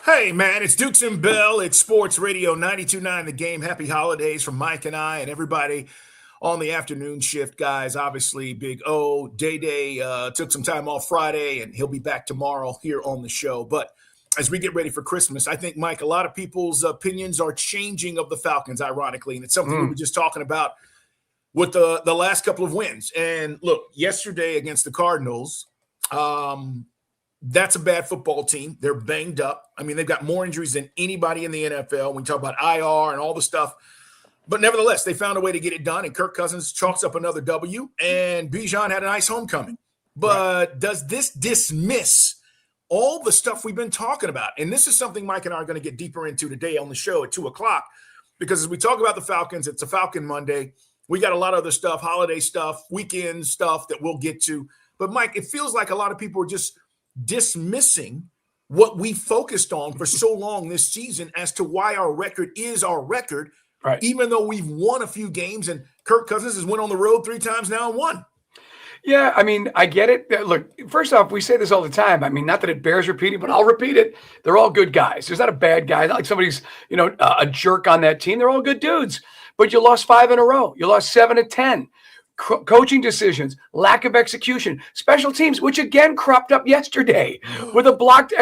Hey, man, it's Dukes and Bell. It's Sports Radio 92.9 The Game. Happy holidays from Mike and I and everybody on the afternoon shift, guys. Obviously, Big O, Day took some time off Friday, and he'll be back tomorrow here on the show. But as we get ready for Christmas, I think, Mike, a lot of people's opinions are changing of the Falcons, ironically, and it's something we were just talking about with the last couple of wins. And look, yesterday against the Cardinals, that's a bad football team. They're banged up. I mean, they've got more injuries than anybody in the NFL. We talk about IR and all the stuff. But nevertheless, they found a way to get it done, and Kirk Cousins chalks up another W, and Bijan had a nice homecoming. But does this dismiss all the stuff we've been talking about? And this is something Mike and I are going to get deeper into today on the show at 2 o'clock, because as we talk about the Falcons, it's a Falcon Monday. We got a lot of other stuff, holiday stuff, weekend stuff that we'll get to. But, Mike, it feels like a lot of people are just dismissing what we focused on for so long this season as to why our record is our record, even though we've won a few games, and Kirk Cousins has went on the road 3 times now and won. Yeah, I mean, I get it. Look, first off, we say this all the time. I mean, not that it bears repeating, but I'll repeat it. They're all good guys. There's not a bad guy. Not like somebody's, a jerk on that team. They're all good dudes. But you lost 5 in a row. You lost 7 of 10. Coaching decisions, lack of execution, special teams, which again cropped up yesterday with a blocked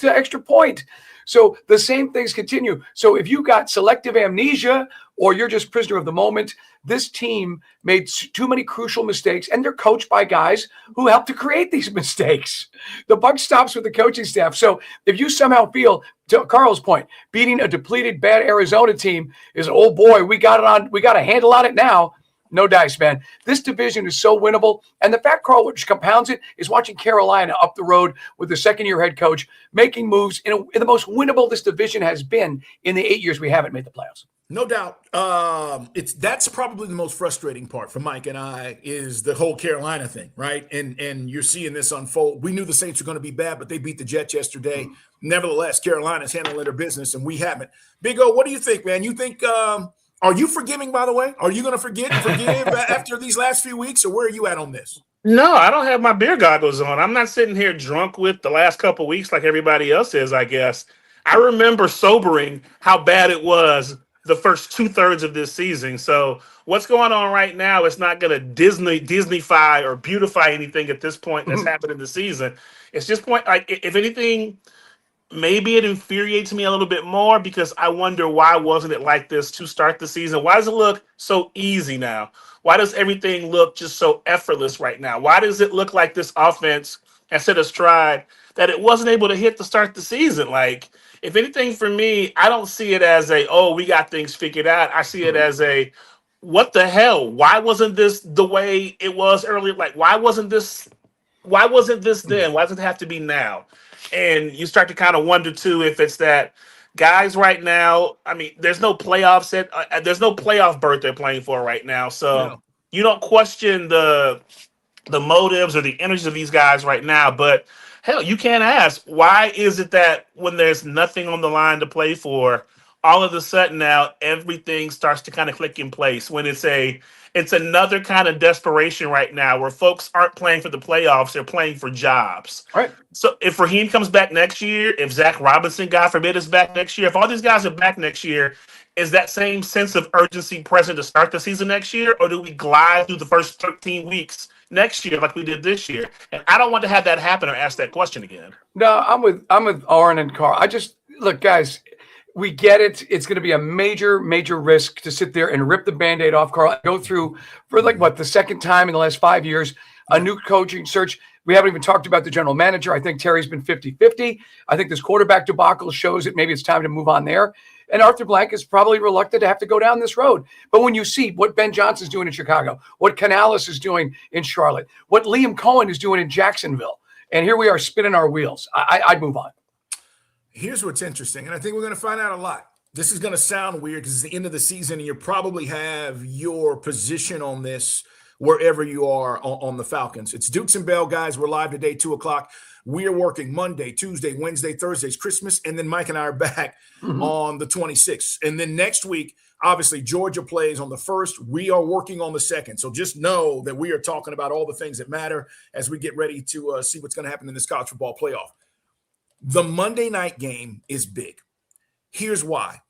extra point. So the same things continue. So if you got selective amnesia or you're just prisoner of the moment, this team made too many crucial mistakes, and they're coached by guys who helped to create these mistakes. The buck stops with the coaching staff. So if you somehow feel, to Carl's point, beating a depleted, bad Arizona team is, oh boy, we got a handle on it now. No dice, man. This division is so winnable. And the fact, Carl, which compounds it, is watching Carolina up the road with the second-year head coach making moves in the most winnable this division has been in the 8 years we haven't made the playoffs. No doubt. That's probably the most frustrating part for Mike and I is the whole Carolina thing, right? And you're seeing this unfold. We knew the Saints were going to be bad, but they beat the Jets yesterday. Nevertheless, Carolina's handling their business, and we haven't. Big O, what do you think, man? You think are you forgiving, by the way? Are you going to forgive after these last few weeks, or where are you at on this? No, I don't have my beer goggles on. I'm not sitting here drunk with the last couple of weeks like everybody else is, I guess. I remember sobering how bad it was the first 2/3 of this season. So what's going on right now is not going to Disneyfy or beautify anything at this point that's happened in the season. It's just if anything, maybe it infuriates me a little bit more because I wonder, why wasn't it like this to start the season? Why does it look so easy now? Why does everything look just so effortless right now? Why does it look like this offense has hit a stride that it wasn't able to hit to start the season? Like, if anything, for me, I don't see it as we got things figured out. I see it as what the hell? Why wasn't this the way it was earlier? Like, why wasn't this then? Why does it have to be now? And you start to kind of wonder, too, if it's that guys right now, I mean, there's no playoff set. There's no playoff berth they're playing for right now. So you don't question the motives or the energies of these guys right now. But, hell, you can't ask, why is it that when there's nothing on the line to play for, all of a sudden now everything starts to kind of click in place when it's another kind of desperation right now where folks aren't playing for the playoffs, they're playing for jobs. Right. So if Raheem comes back next year, if Zach Robinson, God forbid, is back next year, if all these guys are back next year, is that same sense of urgency present to start the season next year, or do we glide through the first 13 weeks next year like we did this year? And I don't want to have that happen or ask that question again. No, I'm with Oren and Carl. Look, guys, we get it. It's going to be a major, major risk to sit there and rip the Band-Aid off, Carl, and go through for the second time in the last 5 years, a new coaching search. We haven't even talked about the general manager. I think Terry's been 50-50. I think this quarterback debacle shows that maybe it's time to move on there. And Arthur Blank is probably reluctant to have to go down this road. But when you see what Ben Johnson's doing in Chicago, what Canales is doing in Charlotte, what Liam Cohen is doing in Jacksonville, and here we are spinning our wheels, I'd move on. Here's what's interesting, and I think we're going to find out a lot. This is going to sound weird because it's the end of the season, and you probably have your position on this wherever you are on the Falcons. It's Dukes and Bell, guys. We're live today, 2 o'clock. We are working Monday, Tuesday, Wednesday, Thursday's Christmas, and then Mike and I are back on the 26th. And then next week, obviously, Georgia plays on the 1st. We are working on the 2nd. So just know that we are talking about all the things that matter as we get ready to see what's going to happen in this college football playoff. The Monday night game is big. Here's why.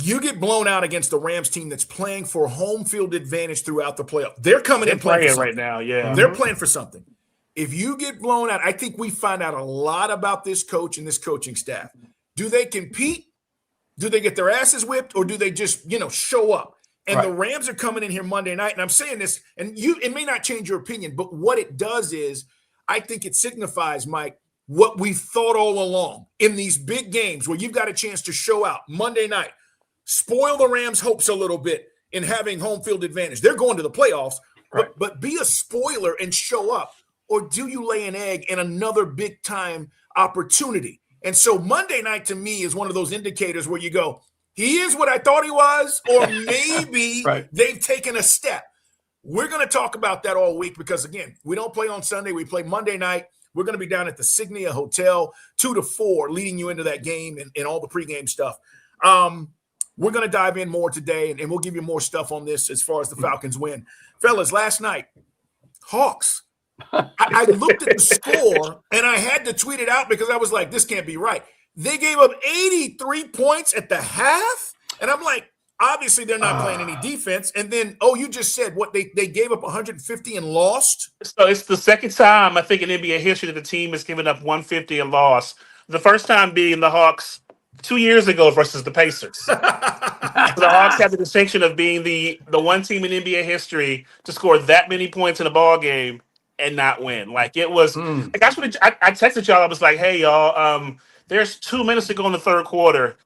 You get blown out against the Rams team that's playing for home field advantage throughout the playoff. They're coming in playing right now, yeah. They're playing for something. If you get blown out, I think we find out a lot about this coach and this coaching staff. Do they compete? Do they get their asses whipped? Or do they just, show up? And the Rams are coming in here Monday night, and I'm saying this, and it may not change your opinion, but what it does is I think it signifies, Mike, what we've thought all along in these big games where you've got a chance to show out Monday night. Spoil the Rams' hopes a little bit in having home field advantage. They're going to the playoffs, but be a spoiler and show up. Or do you lay an egg in another big-time opportunity? And so Monday night to me is one of those indicators where you go, he is what I thought he was, or maybe they've taken a step. We're going to talk about that all week because, again, we don't play on Sunday. We play Monday night. We're going to be down at the Signia Hotel, 2 to 4, leading you into that game and all the pregame stuff. We're going to dive in more today, and we'll give you more stuff on this as far as the Falcons win. Fellas, last night, Hawks. I looked at the score, and I had to tweet it out because I was like, this can't be right. They gave up 83 points at the half, and I'm like, obviously they're not playing any defense. And then, you just said what they gave up 150 and lost? So it's the second time, I think, in NBA history that the team has given up 150 and lost. The first time being the Hawks 2 years ago versus the Pacers. The Hawks have the distinction of being the one team in NBA history to score that many points in a ball game and not win. Like, it was like, that's what I texted y'all. I was like, hey, y'all, there's 2 minutes to go in the third quarter,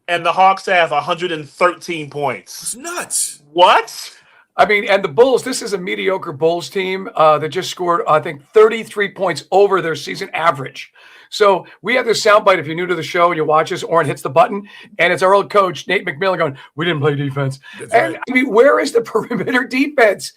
and the Hawks have 113 points. It's nuts. What? I mean, and the Bulls, this is a mediocre Bulls team that just scored, I think, 33 points over their season average. So we have this soundbite. If you're new to the show and you watch us, Oren hits the button, and it's our old coach, Nate McMillan, going, we didn't play defense. That's right. I mean, where is the perimeter defense?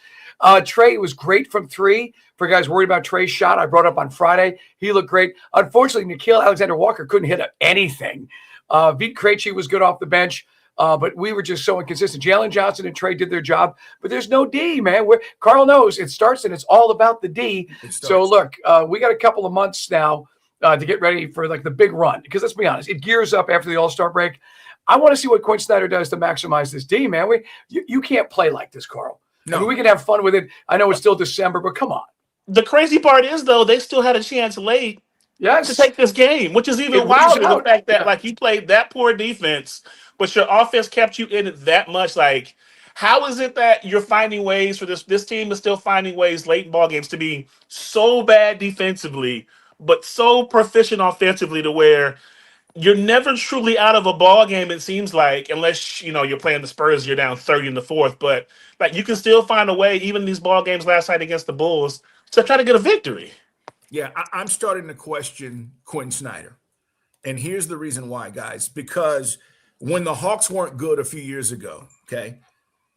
Trey was great from 3. For guys worried about Trey's shot, I brought up on Friday. He looked great. Unfortunately, Nickeil Alexander-Walker couldn't hit anything. Vit Krejci was good off the bench, but we were just so inconsistent. Jalen Johnson and Trey did their job, but there's no D, man. Carl knows it starts, and it's all about the D. So, look, we got a couple of months now to get ready for, like, the big run, because let's be honest, it gears up after the All-Star break. I want to see what Quinn Snyder does to maximize this D, man. You can't play like this, Carl. No. I mean, we can have fun with it. I know it's still December, but come on. The crazy part is, though, they still had a chance late to take this game, which is even wilder. The fact that, like, you played that poor defense, but your offense kept you in it that much. Like, how is it that you're finding ways for this team is still finding ways late in ball games to be so bad defensively, but so proficient offensively to where you're never truly out of a ball game, it seems like, unless, you're playing the Spurs, you're down 30 in the fourth. But, like, you can still find a way, even in these ball games last night against the Bulls, to try to get a victory. Yeah, I'm starting to question Quinn Snyder. And here's the reason why, guys. Because when the Hawks weren't good a few years ago, okay,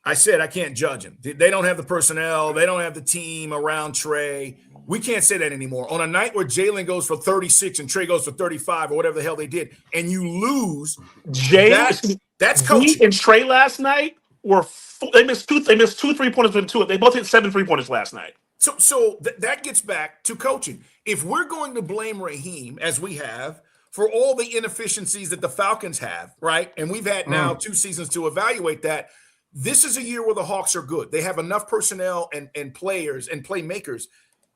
I said I can't judge them. They don't have the personnel. They don't have the team around Trey. We can't say that anymore. On a night where Jalen goes for 36 and Trey goes for 35 or whatever the hell they did, and you lose, that's coaching. And Trey last night they missed two 3-pointers with 2. They both hit 7 3-pointers last night. So that gets back to coaching. If we're going to blame Raheem, as we have, for all the inefficiencies that the Falcons have, right? And we've had now 2 seasons to evaluate that. This is a year where the Hawks are good. They have enough personnel and players and playmakers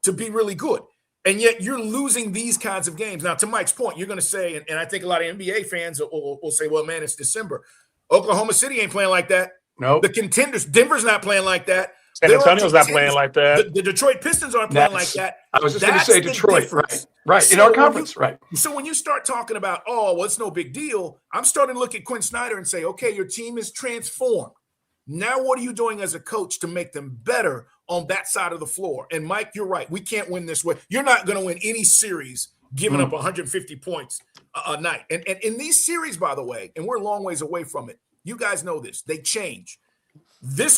to be really good. And yet you're losing these kinds of games. Now, to Mike's point, you're going to say, and I think a lot of NBA fans will say, well, man, it's December. Oklahoma City ain't playing like that. No. The contenders, Denver's not playing like that. San Antonio's not playing like that. The Detroit Pistons aren't playing like that. I was just going to say Detroit, right. So in our conference, right. So when you start talking about, it's no big deal, I'm starting to look at Quinn Snyder and say, okay, your team is transformed. Now what are you doing as a coach to make them better on that side of the floor? And, Mike, you're right. We can't win this way. You're not going to win any series giving up 150 points a night. And in these series, by the way, and we're a long ways away from it, you guys know this, they change.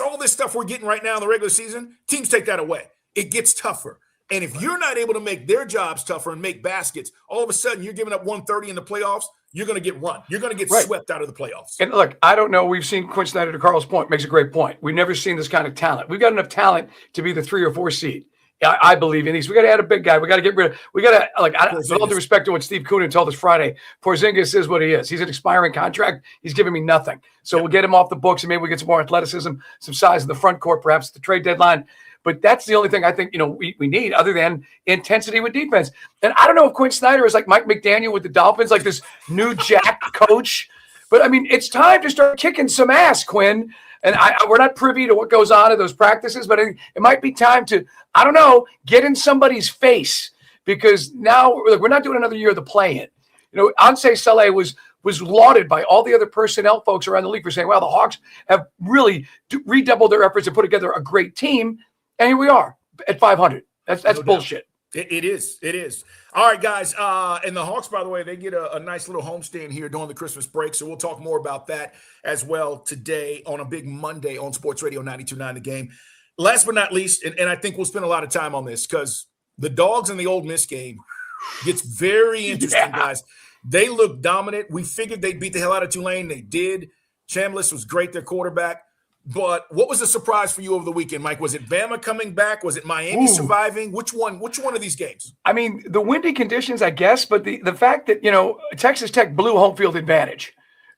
All this stuff we're getting right now in the regular season, teams take that away. It gets tougher. And if you're not able to make their jobs tougher and make baskets, all of a sudden you're giving up 130 in the playoffs, you're going to get run. You're going to get swept out of the playoffs. And look, I don't know. We've seen Quinn Snyder, to Carl's point, makes a great point. We've never seen this kind of talent. We've got enough talent to be the 3 or 4 seed I believe in these. We got to add a big guy. We got to get rid of. We got to with all due respect to what Steve Coonan told us Friday. Porzingis is what he is. He's an expiring contract. He's giving me nothing. So we'll get him off the books, and maybe we get some more athleticism, some size in the front court, perhaps at the trade deadline. But that's the only thing I think we need, other than intensity with defense. And I don't know if Quinn Snyder is like Mike McDaniel with the Dolphins, like this new jack coach. But I mean, it's time to start kicking some ass, Quinn. And we're not privy to what goes on at those practices, but it might be time to, I don't know, get in somebody's face, because now we're not doing another year of the play-in. Anseh Saleh was lauded by all the other personnel folks around the league for saying, well, the Hawks have really redoubled their efforts to put together a great team. And here we are at 500. That's no bullshit. It is. It is. All right, guys. And the Hawks, by the way, they get a nice little homestand here during the Christmas break. So we'll talk more about that as well today on a big Monday on Sports Radio 92.9 The Game. Last but not least, and I think we'll spend a lot of time on this because the Dogs in the Ole Miss game gets very interesting, guys. They look dominant. We figured they'd beat the hell out of Tulane. They did. Chambliss was great, their quarterback. But what was the surprise for you over the weekend, Mike? Was it Bama coming back? Was it Miami surviving? Which one of these games? I mean, the windy conditions, I guess, but the fact that, Texas Tech blew home field advantage.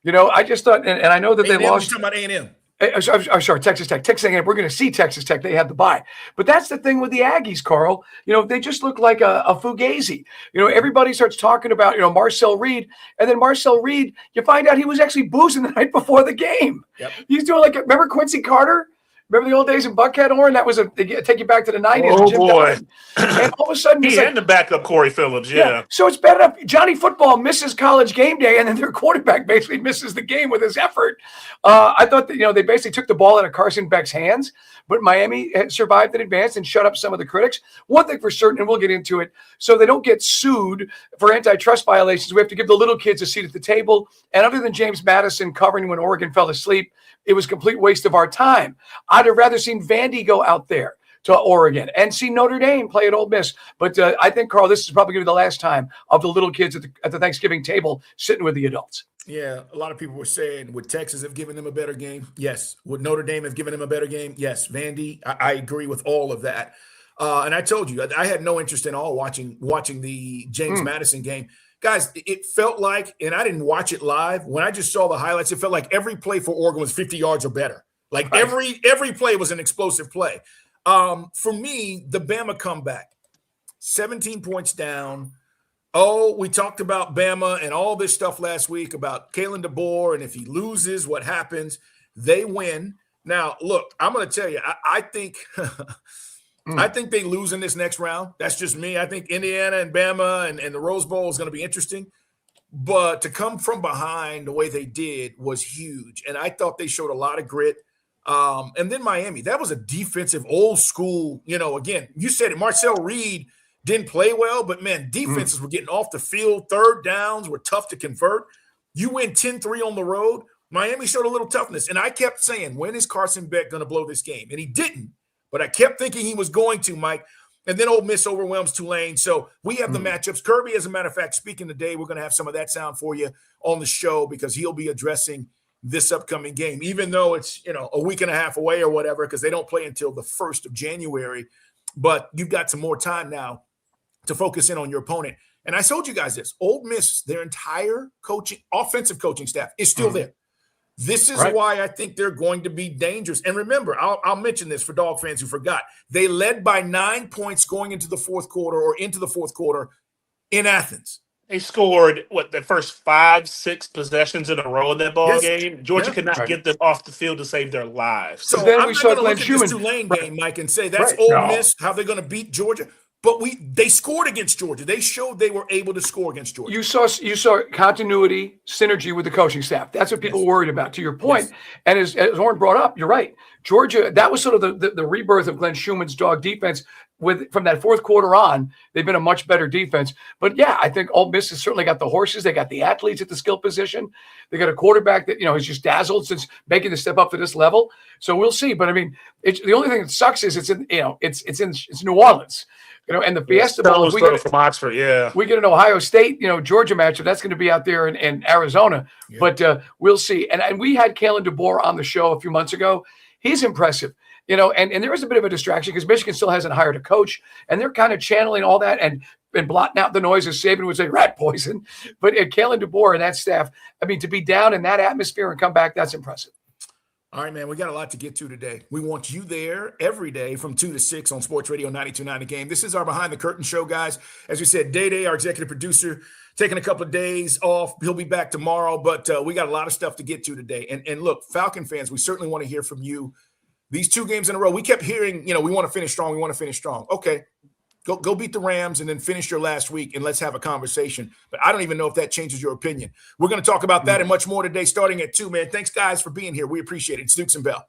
I just thought, and I know that they lost. You're talking about A&M. I'm sorry, Texas Tech. Texas A&M. We're going to see Texas Tech. They had the bye. But that's the thing with the Aggies, Carl. They just look like a fugazi. Everybody starts talking about, Marcel Reed. And then Marcel Reed, you find out he was actually boozing the night before the game. Yep. He's doing remember Quincy Carter? Remember the old days in Buckhead, Oren? That was take you back to the 90s. Oh, boy. And all of a sudden, he had to back up Corey Phillips, yeah. So it's bad enough. Johnny Football misses college game day, and then their quarterback basically misses the game with his effort. I thought that, they basically took the ball out of Carson Beck's hands, but Miami had survived and advanced and shut up some of the critics. One thing for certain, and we'll get into it, so they don't get sued for antitrust violations, we have to give the little kids a seat at the table. And other than James Madison covering when Oregon fell asleep, it was a complete waste of our time. I'd have rather seen Vandy go out there to Oregon and see Notre Dame play at Ole Miss. But I think, Carl, this is probably going to be the last time of the little kids at the Thanksgiving table sitting with the adults. Yeah, a lot of people were saying, would Texas have given them a better game? Yes. Would Notre Dame have given them a better game? Yes. Vandy, I agree with all of that. And I told you, I had no interest in all watching the James Madison game. Guys, it felt like, and I didn't watch it live, when I just saw the highlights, it felt like every play for Oregon was 50 yards or better. Like every play was an explosive play. For me, the Bama comeback, 17 points down. Oh, we talked about Bama and all this stuff last week about Kalen DeBoer, and if he loses, what happens? They win. Now, look, I'm going to tell you, I think I think they lose in this next round. That's just me. I think Indiana and Bama and the Rose Bowl is going to be interesting. But to come from behind the way they did was huge. And I thought they showed a lot of grit. And then Miami, that was a defensive, old school, again, you said it, Marcel Reed didn't play well, but man, defenses were getting off the field. Third downs were tough to convert. You win 10-3 on the road. Miami showed a little toughness. And I kept saying, when is Carson Beck going to blow this game? And he didn't. But I kept thinking he was going to, Mike. And then Ole Miss overwhelms Tulane. So we have the matchups. Kirby, as a matter of fact, speaking today, we're going to have some of that sound for you on the show because he'll be addressing this upcoming game, even though it's, a week and a half away or whatever, because they don't play until the 1st of January. But you've got some more time now to focus in on your opponent. And I told you guys this. Ole Miss, their entire offensive coaching staff is still there. This is why I think they're going to be dangerous. And remember, I'll mention this for Dog fans who forgot. They led by 9 points going into the fourth quarter in Athens. They scored, the first 5-6 possessions in a row in that ball game. Georgia could not get them off the field to save their lives. So then we saw Glenn Schumann. This Tulane game, Mike, and say that's Ole Miss, how they're going to beat Georgia. But they scored against Georgia. They showed they were able to score against Georgia. You saw continuity, synergy with the coaching staff. That's what people were worried about, to your point. Yes. And as Oren brought up, you're right. Georgia, that was sort of the rebirth of Glenn Schumann's dog defense. From that fourth quarter on, they've been a much better defense. But yeah, I think Ole Miss has certainly got the horses. They got the athletes at the skill position. They got a quarterback that has just dazzled since making the step up to this level. So we'll see. But I mean, the only thing that sucks is it's in New Orleans. And the Fiesta Bowl, we get from Oxford, we get an Ohio State, Georgia matchup. That's going to be out there in Arizona. Yeah. But we'll see. And we had Kalen DeBoer on the show a few months ago. He's impressive. and there was a bit of a distraction because Michigan still hasn't hired a coach, and they're kind of channeling all that and blotting out the noise, as Saban would say, rat poison. But Kalen DeBoer and that staff, I mean, to be down in that atmosphere and come back, that's impressive. All right, man, we got a lot to get to today. We want you there every day from 2 to 6 on Sports Radio 92.9 The Game. This is our Behind the Curtain show, guys. As we said, Day, our executive producer, taking a couple of days off. He'll be back tomorrow, but we got a lot of stuff to get to today. And look, Falcon fans, we certainly want to hear from you. These 2 games in a row, we kept hearing, we want to finish strong. We want to finish strong. Okay, go beat the Rams and then finish your last week, and let's have a conversation. But I don't even know if that changes your opinion. We're going to talk about that and much more today starting at 2, man. Thanks, guys, for being here. We appreciate it. It's Dukes and Bell.